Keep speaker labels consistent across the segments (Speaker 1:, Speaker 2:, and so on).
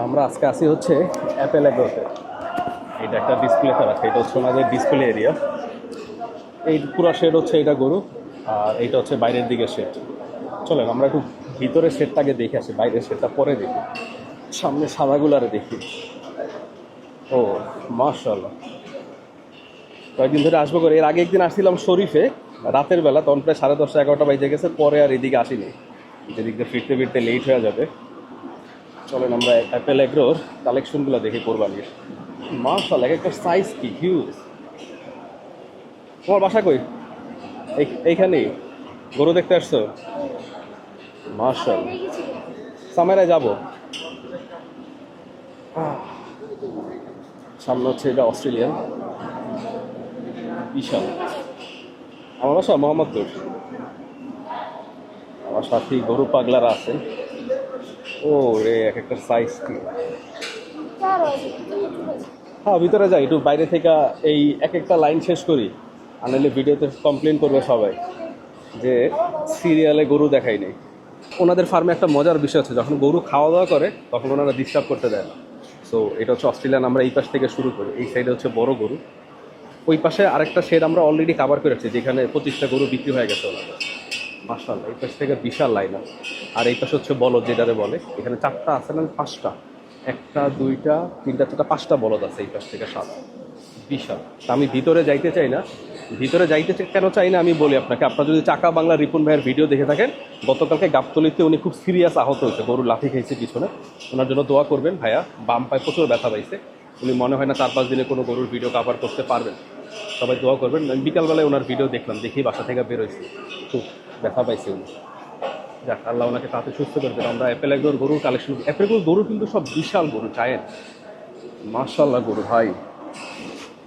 Speaker 1: আমরা আজকে আসি হচ্ছে অ্যাপেল এগ্রোতে। এটা একটা ডিসপ্লে করা আছে, এটা হচ্ছে ওনাদের ডিসপ্লে এরিয়া। এই পুরো শেড হচ্ছে এটা গরু, আর এইটা হচ্ছে বাইরের দিকে শেড। চলেন আমরা একটু ভিতরের শেডটাকে দেখে আসি, বাইরের শেডটা পরে দেখি, সামনে সাদাগুলারে দেখি। ও মাশাআল্লাহ, কয়েকদিন ধরে আসবো করে। এর আগে একদিন আসছিলাম শরীফে রাতের বেলা, তখন প্রায় 10:30 11টা বাজে গেছে, পরে আর এদিকে আসিনি, যেদিক দিয়ে ফিরতে ফিরতে লেট হয়ে যাবে। চলেন আমরা অ্যাপেল এগ্রোর কালেকশনগুলো দেখি কোরবানির। মাশাআল্লাহ, এক একটা সাইজ কি হিউজ। তোমার বাসা কই? এইখানেই গরু দেখতে আসছো? মাশাআল্লাহ, সামেরায় যাবো। সামনে হচ্ছে এটা অস্ট্রেলিয়ান, বিশাল। আমার বাসা মোহাম্মদপুর। আমার সাথী গরু পাগলারা আছেন। ও রে, এক একটা সাইজ কি। হ্যাঁ ভিতরে যাই একটু, বাইরে থেকে এই এক একটা লাইন শেষ করি, আনালে ভিডিওতে কমপ্লেন করবে সবাই যে সিরিয়ালে গরু দেখাই নেই। ওনাদের ফার্মে একটা মজার বিষয় আছে, যখন গরু খাওয়া দাওয়া করে তখন ওনারা ডিস্টার্ব করতে দেয় না। সো এটা হচ্ছে অস্ট্রেলিয়ান। আমরা এই পাশ থেকে শুরু করি, এই সাইডে হচ্ছে বড় গরু, ওই পাশে আরেকটা শেড আমরা অলরেডি কাভার করেছি, যেখানে 25টা গরু বিক্রি হয়ে গেছে ওনাদের। মাশাআল্লাহ, এই পাশ থেকে বিশাল লাইন। আর এই পাশে হচ্ছে বলদ, যেটারে বলে। এখানে 4টা আছে না 5টা, 1টা 2টা 3টা 4টা 5টা বলদ আছে এই পাশ থেকে, 7। বিশাল। তা আমি ভিতরে যাইতে চাই না। ভিতরে যাইতে কেন চাই না আমি বলি আপনাকে। আপনার যদি চাকা বাংলা রিপন ভাইয়ের ভিডিও দেখে থাকেন, গতকালকে গাবতলিতে উনি খুব সিরিয়াস আহত হয়েছে, গরু লাথি খেয়েছে পিছনে। ওনার জন্য দোয়া করবেন ভাইয়া, বাম পায়ে প্রচুর ব্যথা পাইছে। উনি মনে হয় না 4-5 দিনে কোনো গরুর ভিডিও কাভার করতে পারবেন। সবাই দোয়া করবেন। আমি বিকালবেলায় ওনার ভিডিও দেখলাম, দেখি বাসা থেকে বেরোইছি, খুব ব্যথা পাইছে উনি। যাক, আল্লাহ ওনাকে তাতে সুস্থ করবেন। আমরা অ্যাপেল এগ্রোর গরুর কালেকশন, অ্যাপেল এগ্রোর গরু কিন্তু সব বিশাল গরু, চায়েন মাশাআল্লাহ গরু ভাই।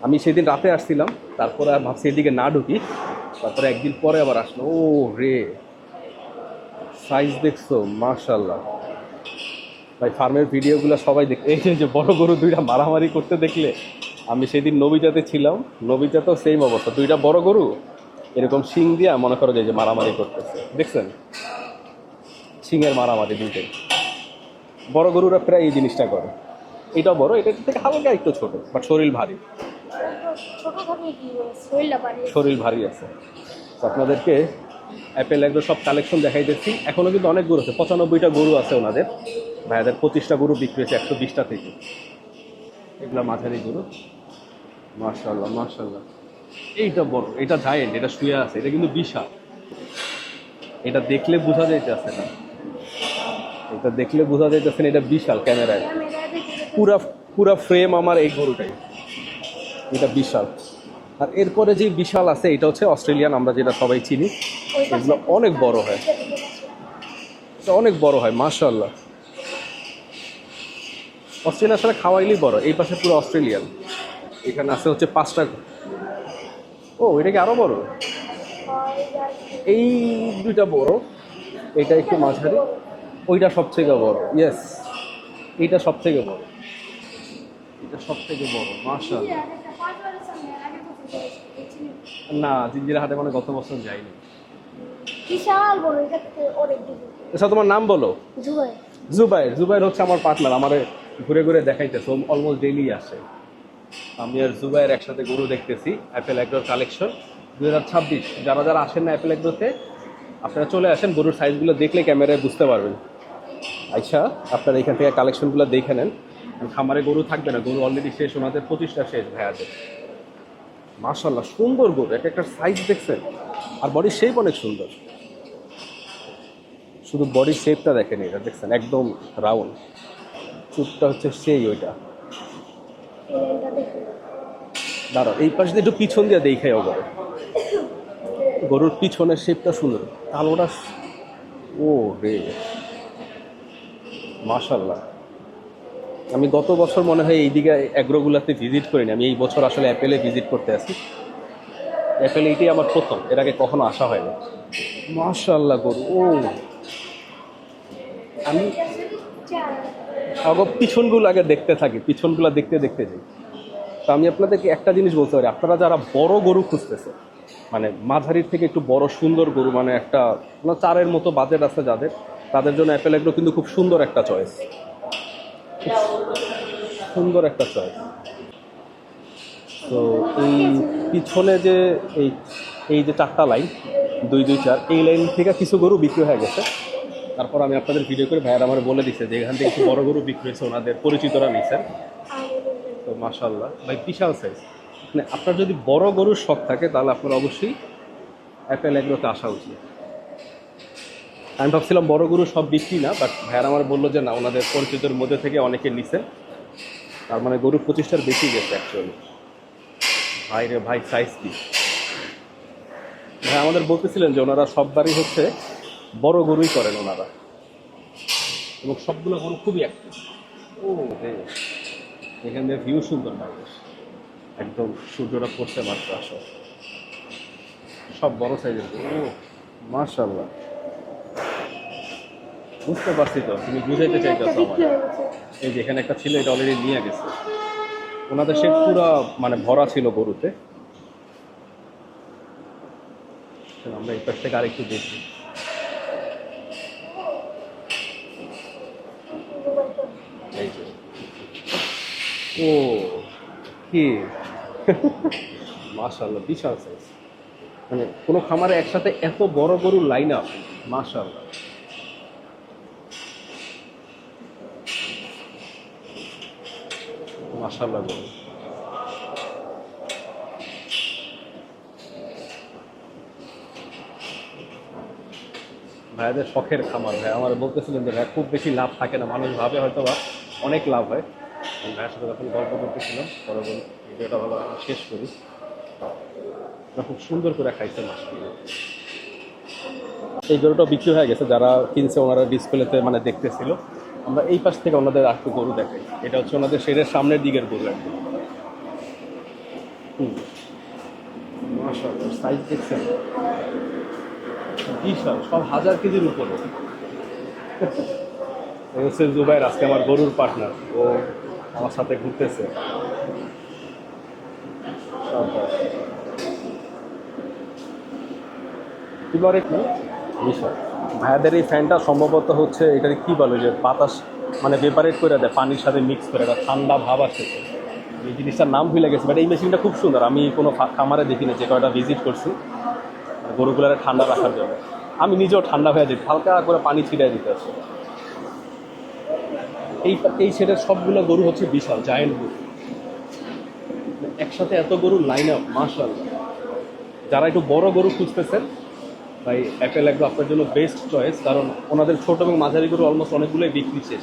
Speaker 1: আমি সেদিন রাতে আসছিলাম, তারপরে আর ভাবছি এদিকে না ঢুকি, তারপরে একদিন পরে আবার আসলো। ও রে, সাইজ দেখছো মাশাআল্লাহ ভাই। ফার্মের ভিডিওগুলো সবাই দেখ, এই যে বড় গরু দুইটা মারামারি করতে দেখলে, আমি সেদিন নবীজাতে ছিলাম, নবীজাতেও সেম অবস্থা, দুইটা বড় গরু এরকম শিং দিয়া মনে করো যে মারামারি করতেছে, দেখছেন? শিংয়ের মারামারি দুইটাই। বড় গরুরা প্রায় এই জিনিসটা করে। এটা বড়, এটা থেকে হালকা একটু ছোট, বাট শরীর ভারী। শরীর ভারী আছে। তো আপনাদেরকে অ্যাপেল এগ্রো সব কালেকশন দেখাইতেছি। এখনও কিন্তু অনেক গরু আছে, 95টা গরু আছে ওনাদের। ভাইয়াদের 25টা গরু বিক্রি হয়েছে 120টা থেকে। এগুলো মাঝারি গরু। মাশাআল্লাহ মাশাআল্লাহ, এইটা বড়, এটা জায়েন্ট, এটা শুয়ে আছে, এটা কিন্তু বিশাল। এটা দেখলে বোঝা যাইতেছে না, এটা দেখলে বোঝা যাইতেছে না, এটা বিশাল ক্যামেরায়। পুরা পুরা ফ্রেম আমার এই গরুটাই, এটা বিশাল। আর এরপরে যে বিশাল আছে, এটা হচ্ছে অস্ট্রেলিয়ান, আমরা যেটা সবাই চিনি। এগুলো অনেক বড় হয়, এটা অনেক বড় হয় মাশাআল্লাহ। অস্ট্রেলিয়ার সাথে খাওয়াইলেই বড়। এই পাশে পুরো অস্ট্রেলিয়ান। এখানে আছে হচ্ছে 5টা। ও এটা কি আরো বড়? এই দুইটা বড়, এটা একটু মাঝারি, ওইটা সব থেকে বড়। ইয়েস, এইটা সব থেকে বড়, এটা সব থেকে বড় মাশাআল্লাহ। না, জিঞ্জিরা হাটে মানে গত বছর যাইনি।
Speaker 2: বিশাল বড়, এটা অনেক বড়।
Speaker 1: আচ্ছা তোমার নাম বলো?
Speaker 2: জুবাই।
Speaker 1: জুবাইর। জুবাইর হচ্ছে আমার পার্টনার, আমারে ঘুরে ঘুরে দেখাইতেছে, অলমোস্ট ডেইলি আসে। আমি আর জুবাইর একসাথে গরু দেখতেছি অ্যাপেল এগ্রোর কালেকশন 2026। যারা যারা আসেন না অ্যাপেল এগ্রোতে, আপনারা চলে আসেন, গরুর সাইজগুলো দেখলে ক্যামেরায় বুঝতে পারবেন। আচ্ছা, আপনারা এখান থেকে কালেকশনগুলো দেখে নেন। খামারে গরু থাকবে না, গরু অলরেডি শেষ, ওনাদের 25টা শেষ ভাইয়াদের। মাশাআল্লাহ সুন্দর গরু, এক একটা সাইজ দেখছেন, আর বডির শেপ অনেক সুন্দর। শুধু বডির শেপটা দেখেন, এটা দেখছেন একদম রাউন্ড। চুটটা হচ্ছে সেই ওইটা। দাঁড়াও, এই পাশ দিয়ে একটু পিছন দিয়ে দেখাই ওগরে, গরুর পিছনের শেপটা সুন্দর, কালোটা। ও রে মাশাআল্লাহ। আমি গত বছর মনে হয় এইদিকে অ্যাগ্রোগুলাতে ভিজিট করিনি, আমি এই বছর আসলে অ্যাপেলে ভিজিট করতে আসি। অ্যাপেলে এটাই আমার প্রথম, এর আগে কখনো আসা হয়নি। মাশাআল্লাহ গরু। ও আমি পিছনগুলো আগে দেখতে থাকি, পিছনগুলো দেখতে দেখতে যাই। তো আমি আপনাদেরকে একটা জিনিস বলতে পারি, আপনারা যারা বড় গরু খুঁজতেছে, মানে মাঝারির থেকে একটু বড় সুন্দর গরু, মানে একটা 4-এর মতো বাজেট আছে যাদের, তাদের জন্য অ্যাপেল এগ্রো কিন্তু খুব সুন্দর একটা চয়েস। সুন্দর একটা চয়েস। তো এই পিছনে যে এই এই যে 4টা লাইন 2 2 4 এই লাইন থেকে কিছু গরু বিক্রি হয়ে গেছে। তারপর আমি আপনাদের ভিডিও করে ভাইয়ার আমার বলে দিচ্ছে যে এখান থেকে একটু বড় গরু বিক্রি হয়েছে, ওনাদের পরিচিতরা নিচ্ছেন। তো মাশাআল্লাহ ভাই বিশাল সাইজ। মানে আপনার যদি বড় গরুর শখ থাকে তাহলে আপনার অবশ্যই অ্যাপেল এগ্রোতে আসা উচিত। আমি ভাবছিলাম বড় গরু সব বিক্রি না, বাট ভাইয়ার আমার বললো যে না, ওনাদের পরিচিতের মধ্যে থেকে অনেকে নিছেন, তার মানে গরু 25টার বেশি গেছে অ্যাকচুয়ালি। ভাই রে ভাই, সাইজ কি! ভাই আমাদের বলতেছিলেন যে ওনারা সববারই হচ্ছে বড় গরুই করেন ওনারা, এবং সবগুলো গরু খুবই অ্যাক্টিভ। ও রে, এখান থেকে ভিউ সুন্দর লাগে, একদম সূর্যটা পড়ছে মাত্র। আসো, সব বড় সাইজের গরু। ও মাশাআল্লাহ, বুঝতে পারছি তো তুমি বুঝাইতে চাইতেছো আমার। এই যে এখানে একটা ছিল, এটা অলরেডি নিয়ে গেছে। ওনাদের সে পুরা মানে ভরা ছিল গরুতে। আমরা এই পাশ থেকে আরেকটু দেখি। এই যে, ও কি মাশাআল্লাহ, বিশাল সাইজ। মানে কোনো খামারে একসাথে এত বড় গরুর লাইন আপ, মাশাআল্লাহ। মাশাআল্লাহ গরু। ভাইয়াদের শখের খামার। ভাই আমার বলতেছিলেন যে ভাই খুব বেশি লাভ থাকে না, মানুষ ভাবে হয়তো বা অনেক লাভ হয়। আমি ভাইয়ের সাথে যখন গল্প করতেছিলাম, পরে ভিডিওটা ভালো শেষ করি। খুব সুন্দর করে খাইছে মাশাআল্লাহ। এই গরুটা বিক্রি হয়ে গেছে, যারা কিনছে ওনারা ডিসপ্লেতে মানে দেখতেছিল। আমরা এই পাশ থেকে ওনাদের আরেকটু গরু দেখাই। এটা হচ্ছে ওনাদের শেডের সামনের দিকের গরু একদম। মাশাআল্লাহ, সাইজ দেখছেন বিশাল, সব 1000 কেজির উপরে। এই হচ্ছে জুবাইর, আজকে আমার গরুর পার্টনার, ও আমার সাথে ঘুরতেছে। বিশাল। ভাইয়াদের এই ফ্যানটা সম্ভবত হচ্ছে এটা কি বলে, যে বাতাস মানে ভেপারেট করে দেয়, পানির সাথে মিক্স করে, একটা ঠান্ডা ভাব আসতেছে। এই জিনিসটার নাম ভুলে গেছে, বাট এই মেশিনটা খুব সুন্দর। আমি কোনো খামারে দেখিনি, যে কয়টা ভিজিট করছি গরুগুলারে ঠান্ডা রাখার জন্য। আমি নিজেও ঠান্ডা হয়ে যেত, হালকা করে পানি ছিটাই দিতে আসে। এই সেটের সবগুলো গরু হচ্ছে বিশাল জায়েন্ট গরু, একসাথে এত গরুর লাইন আপ, মাশাআল্লাহ। যারা একটু বড় গরু খুঁজতেছেন, ভাই অ্যাপেল এগ্রো আপনার জন্য বেস্ট চয়েস। কারণ ওনাদের ছোট এবং মাঝারি গরু অলমোস্ট অনেকগুলোই বিক্রি শেষ।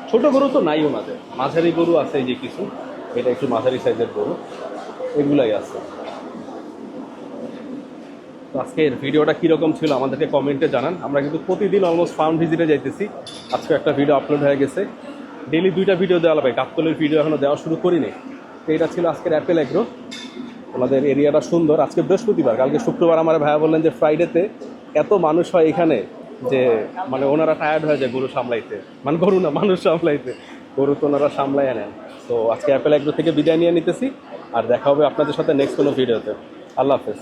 Speaker 1: ছোট গরু তো নাই ওনাদের, মাঝারি গরু আছে এই যে কিছু, এটা একটু মাঝারি সাইজের গরু, এগুলাই আছে। তো আজকের ভিডিওটা কীরকম ছিল আমাদেরকে কমেন্টে জানান। আমরা কিন্তু প্রতিদিন অলমোস্ট ফার্ম ভিজিটে যাইতেছি। আজকে একটা ভিডিও আপলোড হয়ে গেছে, ডেইলি 2টা ভিডিও দেওয়া লাগবে। গাবতলের ভিডিও এখনও দেওয়া শুরু করিনি। তো এটা ছিল আজকের অ্যাপেল এগ্রো। ওনাদের এরিয়াটা সুন্দর। আজকে বৃহস্পতিবার, কালকে শুক্রবার আমার ভাইয়া বললেন যে ফ্রাইডেতে এত মানুষ হয় এখানে যে মানে ওনারা টায়ার্ড হয়ে যায় গরু সামলাইতে, মানে গরু না মানুষ সামলাইতে, গরু তো ওনারা সামলাই নেন। তো আজকে অ্যাপেল এগ্রো থেকে বিদায় নিয়ে নিতেছি, আর দেখা হবে আপনাদের সাথে নেক্সট কোনো ভিডিওতে। আল্লাহ হাফেজ।